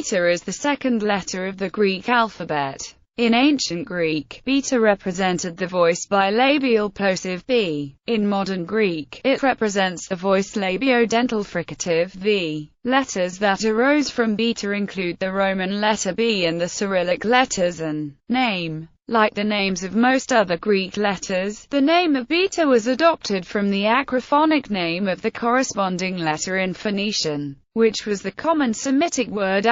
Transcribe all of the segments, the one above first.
beta is the second letter of the Greek alphabet. In ancient Greek, beta represented the voice bilabial plosive b. In modern Greek, it represents the voice labiodental fricative v. Letters that arose from beta include the Roman letter B and the Cyrillic letters and name. Like the names of most other Greek letters, the name of beta was adopted from the acrophonic name of the corresponding letter in Phoenician, which was the common Semitic word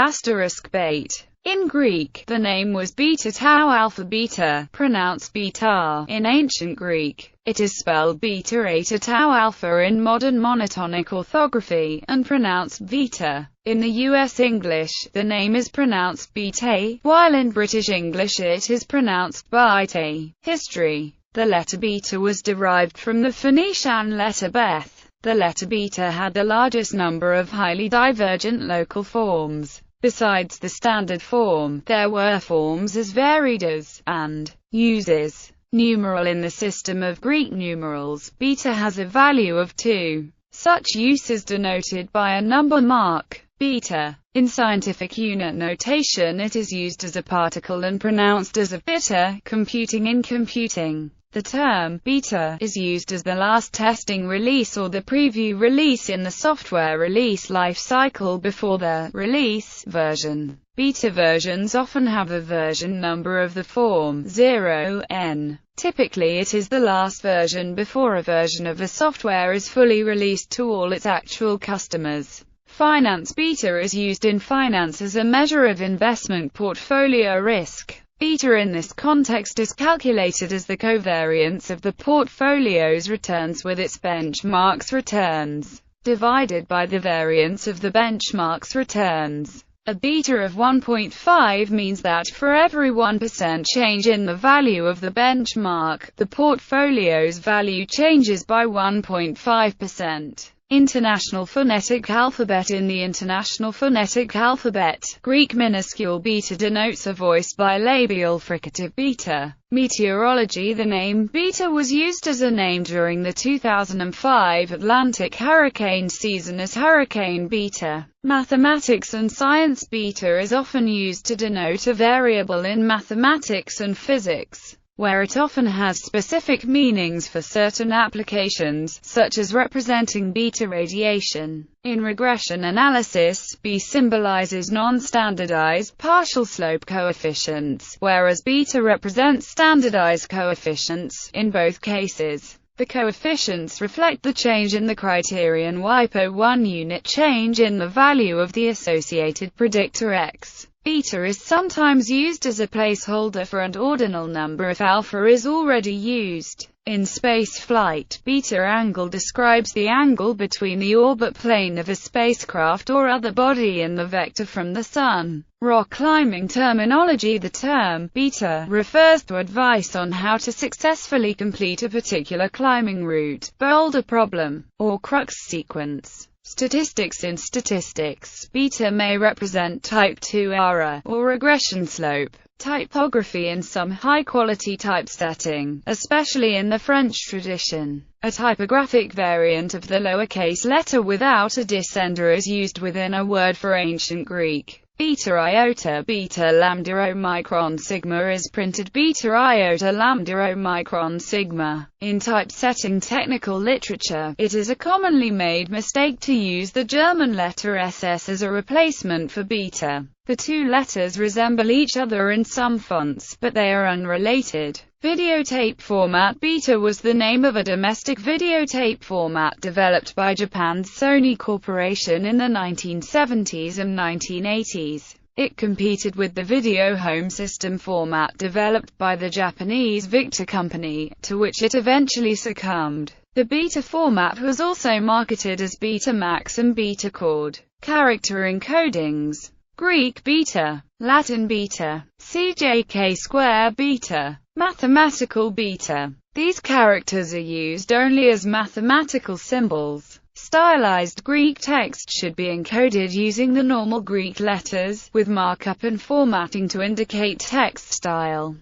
*beit. In Greek, the name was beta tau alpha beta, pronounced bīta. In ancient Greek, it is spelled beta eta tau alpha in modern monotonic orthography, and pronounced vīta. In the US English, the name is pronounced bītə, while in British English it is pronounced bītə. History. The letter beta was derived from the Phoenician letter beth. The letter beta had the largest number of highly divergent local forms. Besides the standard form, there were forms as varied as, and, uses. Numeral. In the system of Greek numerals, beta has a value of 2. Such use is denoted by a number mark, beta. In scientific unit notation it is used as a particle and pronounced as a ʻbiːtə. Computing. The term beta is used as the last testing release or the preview release in the software release life cycle before the release version. Beta versions often have a version number of the form 0n. Typically it is the last version before a version of a software is fully released to all its actual customers. Finance. Beta is used in finance as a measure of investment portfolio risk. Beta in this context is calculated as the covariance of the portfolio's returns with its benchmark's returns, divided by the variance of the benchmark's returns. A beta of 1.5 means that for every 1% change in the value of the benchmark, the portfolio's value changes by 1.5%. International Phonetic Alphabet. In the International Phonetic Alphabet, Greek minuscule beta denotes a voice bilabial fricative beta. Meteorology. The name beta was used as a name during the 2005 Atlantic hurricane season as Hurricane Beta. Mathematics and science. Beta is often used to denote a variable in mathematics and physics, where it often has specific meanings for certain applications, such as representing beta radiation. In regression analysis, B symbolizes non-standardized partial slope coefficients, whereas beta represents standardized coefficients. In both cases, the coefficients reflect the change in the criterion YPO, 1 unit change in the value of the associated predictor X. Beta is sometimes used as a placeholder for an ordinal number if alpha is already used. In spaceflight, beta angle describes the angle between the orbit plane of a spacecraft or other body and the vector from the Sun. Rock climbing terminology. The term beta refers to advice on how to successfully complete a particular climbing route, boulder problem, or crux sequence. Statistics. In statistics, beta may represent type 2 error, or regression slope. Typography. In some high-quality typesetting, especially in the French tradition, a typographic variant of the lowercase letter without a descender is used within a word. For ancient Greek, beta iota beta lambda omicron sigma is printed beta iota lambda omicron sigma. In typesetting technical literature, it is a commonly made mistake to use the German letter SS as a replacement for beta. The two letters resemble each other in some fonts, but they are unrelated. Videotape format. Beta was the name of a domestic videotape format developed by Japan's Sony Corporation in the 1970s and 1980s. It competed with the video home system format developed by the Japanese vīta company, to which it eventually succumbed. The beta format was also marketed as Betamax and Betachord. Character encodings. Greek beta, Latin beta, CJK square beta, mathematical beta. These characters are used only as mathematical symbols. Stylized Greek text should be encoded using the normal Greek letters, with markup and formatting to indicate text style.